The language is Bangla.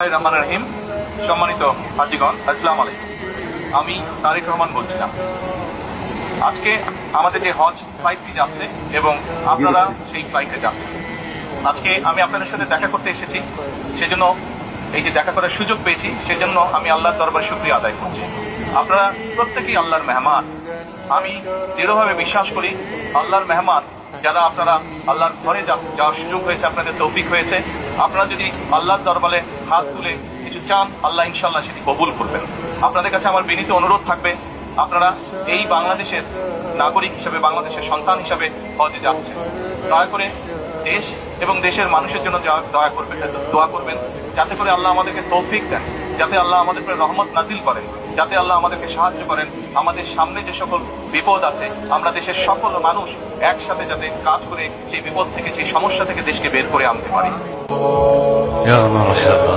রহমান রহিম। সম্মানিত হাজিগণ, আসসালামু আলাইকুম। আমি তারেক রহমান বলছিলাম। আজকে আমাদের যে হজ ফ্লাইটটি যাচ্ছে এবং আপনারা সেই ফ্লাইটে যাচ্ছেন। আজকে আমি আপনাদের সাথে দেখা করতে এসেছি, সেজন্য এই যে দেখা করার সুযোগ পেয়েছি, সেজন্য আমি আল্লাহর দরবারে শুকরিয়া আদায় করছি। আপনারা প্রত্যেকেই আল্লাহর মেহমান। আমি দৃঢ়ভাবে বিশ্বাস করি আল্লাহর মেহমান যারা আপনারা আল্লাহর ঘরে যাওয়ার সুযোগ হয়েছে, আপনাদের তৌফিক হয়েছে। আপনারা যদি আল্লাহর দরবারে হাত তুলে কিছু চান, আল্লাহ ইনশাল্লাহ সেটি কবুল করবেন। আপনাদের কাছে আমার বিনীত অনুরোধ থাকবে, আপনারা এই বাংলাদেশের নাগরিক হিসেবে, বাংলাদেশের সন্তান হিসেবে হজে যাচ্ছেন, দয়া করে দেশ এবং দেশের মানুষের জন্য দোয়া করবেন, যাতে করে আল্লাহ আমাদেরকে তৌফিক দেন, যাতে আল্লাহ আমাদের উপরে রহমত নাজিল করেন, যাতে আল্লাহ আমাদেরকে সাহায্য করেন। আমাদের সামনে যে সকল বিপদ আছে, আমরা দেশের সকল মানুষ একসাথে যাতে কাজ করে সেই বিপদ থেকে, সেই সমস্যা থেকে দেশকে বের করে আনতে পারি। يا مرحبا.